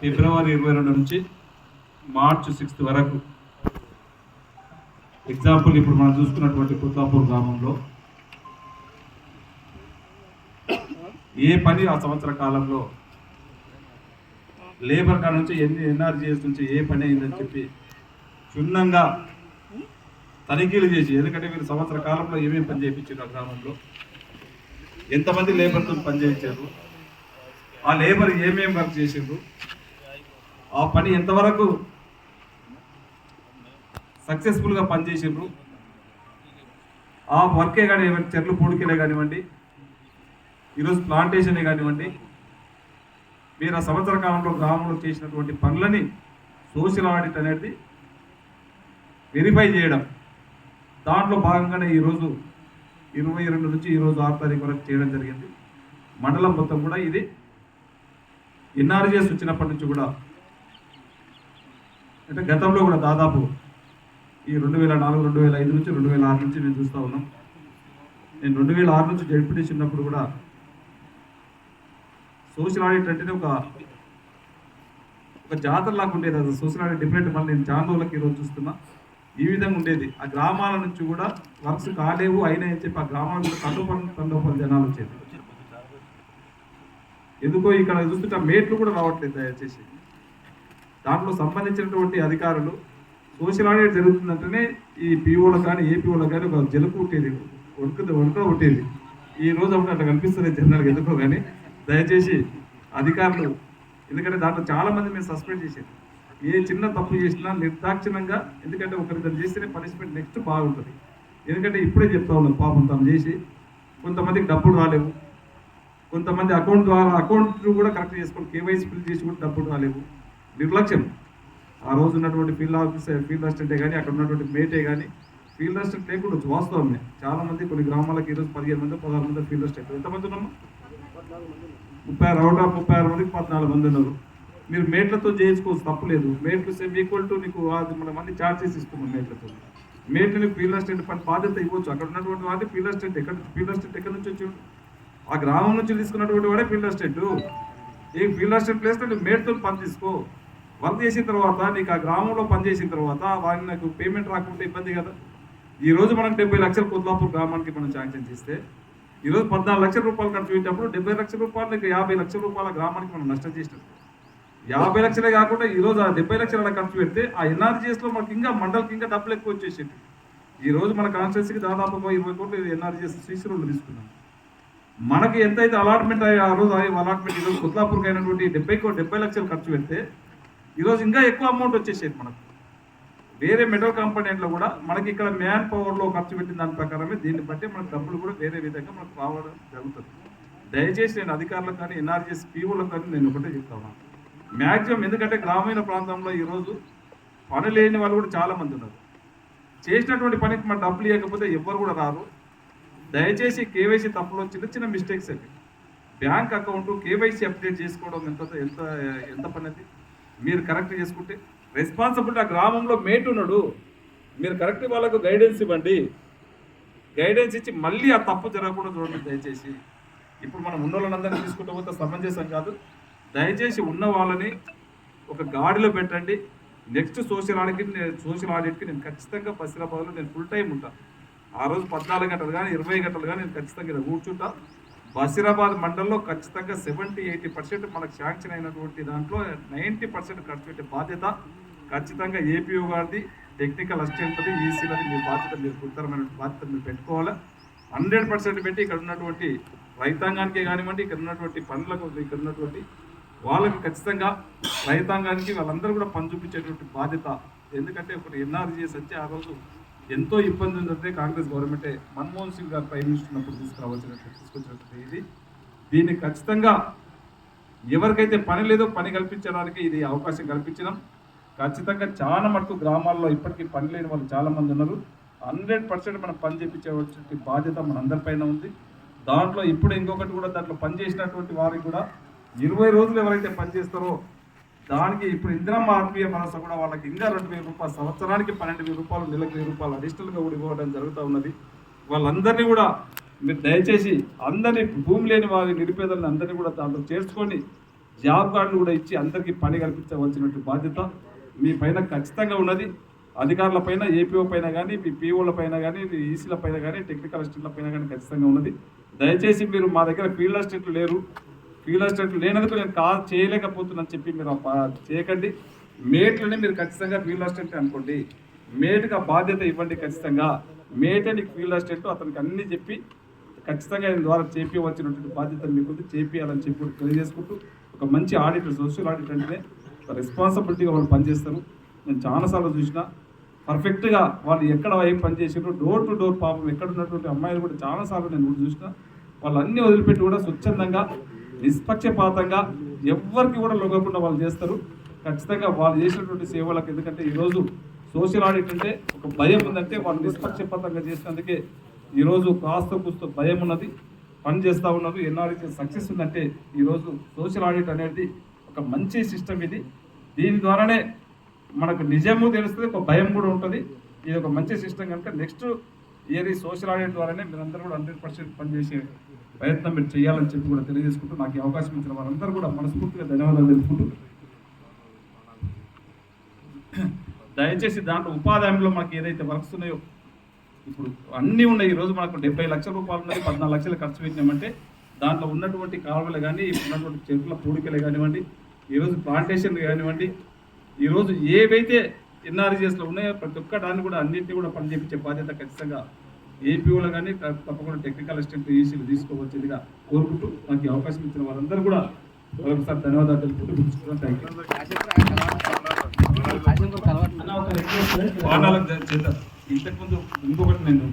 ఫిబ్రవరి 22 నుంచి మార్చి 6 వరకు. ఎగ్జాంపుల్ ఇప్పుడు మనం చూసుకున్నటువంటి కుత్లాపూర్ గ్రామంలో ఏ పని ఆ సంవత్సర కాలంలో లేబర్ కాడ నుంచి ఎన్ని ఎన్ఆర్జీఎస్ నుంచి ఏ పని అయిందని చెప్పి క్షుణ్ణంగా తనిఖీలు చేసి, ఎందుకంటే వీళ్ళు సంవత్సర కాలంలో ఏమేమి పని చేయించారు, ఆ గ్రామంలో ఎంతమంది లేబర్తో పని చేయించారు, ఆ లేబర్ ఏమేమి వర్క్ చేసిండ్రు, ఆ పని ఎంతవరకు సక్సెస్ఫుల్గా పనిచేసిండ్రు, ఆ వర్కే కానీ చెర్లు పూడికలే కానివ్వండి, ఈరోజు ప్లాంటేషనే కానివ్వండి, మీరు ఆ సంవత్సర కాలంలో గ్రామంలో చేసినటువంటి పనులని సోషల్ ఆడిట్ అనేది వెరిఫై చేయడం, దాంట్లో భాగంగానే ఈరోజు 22 నుంచి ఈరోజు 6 తారీఖు వరకు చేయడం జరిగింది. మండలం మొత్తం కూడా ఇది ఎన్ఆర్జీఎస్ వచ్చినప్పటి నుంచి కూడా, అంటే గతంలో కూడా దాదాపు ఈ 2004, 2005 నుంచి 2006 నుంచి మేము చూస్తూ ఉన్నాం. నేను 2006 నుంచి జడ్పీటీసీ ఉన్నప్పుడు కూడా సోషల్ ఆడిట్ అంటేనే ఒక జాతర లాగా ఉండేది. అది సోషల్ ఆడిట్ డిఫరెంట్. మళ్ళీ నేను చాలా రోజులకి ఈరోజు చూస్తున్నా ఈ విధంగా ఉండేది. ఆ గ్రామాల నుంచి కూడా వర్క్స్ కాలేవు అయినాయని చెప్పి ఆ గ్రామాల నుంచి తండోపని జనాలు వచ్చేది. ఎందుకో ఇక్కడ చూస్తుంటే మేట్లు కూడా రావట్లేదు. దయచేసి దాంట్లో సంబంధించినటువంటి అధికారులు సోషల్ ఆడిట్ జరుగుతుందంటేనే ఈ పీఓలకు కానీ ఏపీఓలకు కానీ ఒక జలుపు పుట్టేది, వణుక పుట్టేది. ఈ రోజు ఒకటి అట్లా కనిపిస్తుంది జనరల్గా, ఎందుకో కానీ దయచేసి అధికారులు, ఎందుకంటే దాంట్లో చాలామంది మేము సస్పెండ్ చేసేది. ఏ చిన్న తప్పు చేసినా నిర్దాక్షిణంగా, ఎందుకంటే ఒకరిద్దరు చేస్తేనే పనిష్మెంట్ నెక్స్ట్ బాగుంటుంది. ఎందుకంటే ఇప్పుడే చెప్తా ఉన్నాం, పాపం తను చేసి కొంతమందికి డబ్బులు రాలేవు, కొంతమంది అకౌంట్ ద్వారా అకౌంట్ కూడా కరెక్ట్ చేసుకోవాలి, కేవైసీ ఫిల్ చేసి కూడా డబ్బులు రాలేవు. నిర్లక్ష్యం. ఆ రోజు ఉన్నటువంటి ఫీల్డ్ అసిస్టెంటే కానీ, అక్కడ ఉన్నటువంటి మేటే కానీ ఫీల్డ్ అసిస్టెంట్ లేకుండా వాస్తవమే. చాలామంది కొన్ని గ్రామాలకు ఈరోజు 15 మంది 16 మంది ఫీల్డ్ అసిస్టెంట్. ఎంతమంది ఉన్నాము? 36 మందికి 14 మంది ఉన్నారు. మీరు మేట్లతో చేయించుకోవచ్చు, తప్పులేదు. మేట్లు సేమ్ ఈక్వల్ టు నీకు అది మనం అన్ని ఛార్జ్ చేసి ఇస్తున్నాం. మేట్లు నీకు ఫీల్డ్ అసిస్టెంట్ పని బాధ్యత ఇవ్వచ్చు. అక్కడ ఉన్నటువంటి వాడిని ఫీల్డ్ అసిస్టెంట్ ఎక్కడి నుంచి వచ్చి ఆ గ్రామం నుంచి తీసుకున్నటువంటి వాడే ఫీల్డ్ అసిస్టెంట్. ఈ ఫీల్డ్ అసిస్టెంట్ ప్లేస్లో నువ్వు మేట్తో పని తీసుకో. వర్క్ చేసిన తర్వాత నీకు ఆ గ్రామంలో పని చేసిన తర్వాత వాడిని నాకు పేమెంట్ రాకుంటే ఇబ్బంది కదా. ఈరోజు మనకు 70 లక్షలు కుత్లాపూర్ గ్రామానికి మనం శాంక్షన్ చేస్తే, ఈరోజు 14 లక్షల రూపాయలు ఖర్చు పెట్టినప్పుడు 70 లక్షల రూపాయలు నీకు 50 లక్షల రూపాయల గ్రామానికి మనం నష్టం చేసినాం. 50 లక్షలే కాకుండా ఈరోజు ఆ 70 లక్షల ఖర్చు పెడితే ఆ ఎన్ఆర్జీఎస్లో మనకి ఇంకా మండలికి ఇంకా డబ్బులు ఎక్కువ వచ్చేసింది. ఈరోజు మన కాన్స్టిట్యూన్సీకి దాదాపు 20 కోట్లు ఎన్ఆర్జీఎస్ సీసీ రోడ్లు తీసుకున్నాం. మనకి ఎంతైతే అలాట్మెంట్ అయ్యి ఆ రోజు అలాట్మెంట్ ఈరోజు కుత్లాపూర్కి అయినటువంటి 70 లక్షలు ఖర్చు పెడితే ఈరోజు ఇంకా ఎక్కువ అమౌంట్ వచ్చేసేది మనకు. వేరే మెటల్ కాంపోనెంట్లో కూడా మనకి ఇక్కడ మ్యాన్ పవర్లో ఖర్చు పెట్టిన దాని ప్రకారమే దీన్ని బట్టి మనకు డబ్బులు కూడా వేరే విధంగా మనకు రావడం జరుగుతుంది. దయచేసి నేను అధికారులకు కానీ ఎన్ఆర్జీఎస్ పీఓలకు కానీ నేను ఒకటే చెప్తా ఉన్నాను, మ్యాక్సిమం. ఎందుకంటే గ్రామీణ ప్రాంతంలో ఈరోజు పని లేని వాళ్ళు కూడా చాలామంది ఉన్నారు. చేసినటువంటి పనికి మన డబ్బులు ఇవ్వకపోతే ఎవ్వరు కూడా రారు. దయచేసి కేవైసీ తప్పులో చిన్న మిస్టేక్స్ అండి. బ్యాంక్ అకౌంట్ కేవైసీ అప్డేట్ చేసుకోవడం ఎంత పని అది మీరు కరెక్ట్ చేసుకుంటే రెస్పాన్సిబిలిటీ. ఆ గ్రామంలో మేట్ ఉన్నాడు, మీరు కరెక్ట్ వాళ్ళకు గైడెన్స్ ఇవ్వండి. గైడెన్స్ ఇచ్చి మళ్ళీ ఆ తప్పు జరగకుండా చూడండి దయచేసి. ఇప్పుడు మనం ఉన్న వాళ్ళందరినీ తీసుకుంటూ పోతే సమంజసం కాదు. దయచేసి ఉన్న వాళ్ళని ఒక గాడిలో పెట్టండి. నెక్స్ట్ సోషల్ ఆడిట్కి నేను ఖచ్చితంగా బసిరాబాద్లో నేను ఫుల్ టైం ఉంటాను. ఆ రోజు 14 గంటలు కానీ 20 గంటలు కానీ నేను ఖచ్చితంగా కూర్చుంటా. బసిరాబాద్ మండలంలో ఖచ్చితంగా 70-80% మనకు శాంక్షన్ అయినటువంటి దాంట్లో 90% ఖర్చు పెట్టే బాధ్యత ఖచ్చితంగా ఏపీఓ గారిది, టెక్నికల్ అసిస్టెంట్ది, ఈసీలది. మీ బాధ్యత, మీరు గురుతరమైన బాధ్యత మీరు పెట్టుకోవాలి. 100% పెట్టి ఇక్కడ ఉన్నటువంటి రైతాంగానికే కానివ్వండి, ఇక్కడ ఉన్నటువంటి పనులకు, ఇక్కడ ఉన్నటువంటి వాళ్ళకి ఖచ్చితంగా రైతాంగానికి వాళ్ళందరూ కూడా పని చూపించేటువంటి బాధ్యత. ఎందుకంటే ఇప్పుడు ఎన్ఆర్జీఎస్ వచ్చి ఆ రోజు ఎంతో ఇబ్బంది ఉందంటే కాంగ్రెస్ గవర్నమెంటే మన్మోహన్ సింగ్ గారు ప్రైమ్ మినిస్టర్ ఉన్నప్పుడు తీసుకొచ్చినటువంటి ఇది. దీన్ని ఖచ్చితంగా ఎవరికైతే పని లేదో పని కల్పించడానికి ఇది అవకాశం కల్పించడం. ఖచ్చితంగా చాలా మటుకు గ్రామాల్లో ఇప్పటికీ పని లేని వాళ్ళు చాలామంది ఉన్నారు. 100% మనం పని చేయించేటువంటి బాధ్యత మనందరిపైన ఉంది. దాంట్లో ఇప్పుడు ఇంకొకటి కూడా, దాంట్లో పని చేసినటువంటి వారికి కూడా 20 రోజులు ఎవరైతే పనిచేస్తారో దానికి ఇప్పుడు ఇందిరమ్మ ఆత్మీయ భరోసా కూడా వాళ్ళకి ఇంకా 2,000 రూపాయలు, సంవత్సరానికి 12,000 రూపాయలు, నెలకు 1,000 రూపాయలు అడిషనల్గా కూడా ఇవ్వడం జరుగుతూ ఉన్నది. వాళ్ళందరినీ కూడా మీరు దయచేసి అందరినీ, భూమి లేని వారి నిరుపేదలను అందరినీ కూడా దాంట్లో చేర్చుకొని జాబ్ కార్డులు కూడా ఇచ్చి అందరికీ పని కల్పించవలసినటువంటి బాధ్యత మీ పైన ఖచ్చితంగా ఉన్నది. అధికారుల పైన, ఏపీఓ పైన కానీ, మీ పీఓల పైన కానీ, మీ ఈసీల పైన కానీ, టెక్నికల్ అసిస్టెంట్ల పైన కానీ ఖచ్చితంగా ఉన్నది. దయచేసి మీరు మా దగ్గర ఫీల్డ్ అసిస్టెంట్లు లేరు, ఫీల్డ్ అసిస్టెంట్లు లేనందుకు నేను కాల్ చేయలేకపోతున్నాను చెప్పి మీరు చేయకండి. మేట్లని మీరు ఖచ్చితంగా ఫీల్డ్ అసిస్టెంట్ అనుకోండి. మేట్గా బాధ్యత ఇవ్వండి ఖచ్చితంగా. మేటే నీకు ఫీల్డ్ అసిస్టెంట్, అతనికి అన్నీ చెప్పి ఖచ్చితంగా ఆయన ద్వారా చేపించవలసినటువంటి బాధ్యత మీకు చేపియాలని చెప్పి తెలియజేసుకుంటూ, ఒక మంచి ఆడిటర్, సోషల్ ఆడిటర్ అంటే రెస్పాన్సిబిలిటీగా వాళ్ళు పనిచేస్తారు. నేను చాలాసార్లు చూసిన పర్ఫెక్ట్గా వాళ్ళు ఎక్కడ ఏం పనిచేసారో డోర్ టు డోర్ పాపం ఎక్కడ ఉన్నటువంటి అమ్మాయిలు కూడా చాలాసార్లు నేను కూడా చూసిన. వాళ్ళు అన్నీ వదిలిపెట్టి కూడా స్వచ్ఛందంగా, నిష్పక్షపాతంగా, ఎవరికి కూడా లొంగకుండా వాళ్ళు చేస్తారు. ఖచ్చితంగా వాళ్ళు చేసినటువంటి సేవలకు, ఎందుకంటే ఈరోజు సోషల్ ఆడిట్ అంటే ఒక భయం ఉందంటే వాళ్ళు నిష్పక్షపాతంగా చేసినందుకే ఈరోజు కాస్త కూస్త భయం ఉన్నది, పని చేస్తూ ఉన్నారు. ఎన్ఆర్ఐ సక్సెస్ ఉందంటే ఈరోజు సోషల్ ఆడిట్ అనేది ఒక మంచి సిస్టమ్. ఇది దీని ద్వారానే మనకు నిజము తెలుస్తుంది, ఒక భయం కూడా ఉంటుంది. ఇది ఒక మంచి సిస్టమ్ కనుక నెక్స్ట్ ఇయర్ ఈ సోషల్ ఆడిట్ ద్వారానే మీరందరూ కూడా 100% పనిచేసే ప్రయత్నం మీరు చేయాలని చెప్పి కూడా తెలియజేసుకుంటూ, నాకు ఈ అవకాశం ఇచ్చిన వారందరూ కూడా మనస్ఫూర్తిగా ధన్యవాదాలు తెలుపుకుంటూ, దయచేసి దాంట్లో ఉపాధి హామీలో మనకి ఏదైతే వర్క్స్ ఉన్నాయో ఇప్పుడు అన్నీ ఉన్నాయి. ఈరోజు మనకు 70 లక్షల రూపాయలు ఉన్నాయి, 14 లక్షలు ఖర్చు పెట్టినామంటే దాంట్లో ఉన్నటువంటి కాలువలు కానీ, ఉన్నటువంటి చెట్ల పూడికలు కానివ్వండి, ఈరోజు ప్లాంటేషన్లు కానివ్వండి, ఈరోజు ఏవైతే ఎన్ఆర్జీఎస్లో ఉన్నాయో ప్రతి ఒక్క దాన్ని కూడా అన్నింటినీ కూడా పని చేయించే బాధ్యత ఖచ్చితంగా ఏపీఓలో కానీ తప్పకుండా టెక్నికల్ అసిస్టెంట్ ఈసీలు తీసుకోవచ్చేదిగా కోరుకుంటూ, నాకు ఈ అవకాశం ఇచ్చిన వారందరూ కూడా ఒకసారి ధన్యవాదాలు తెలుపుకుంటూ ముగిస్తున్నాను. Thank you. ఇంతకుముందు ఇంకొకటి నేను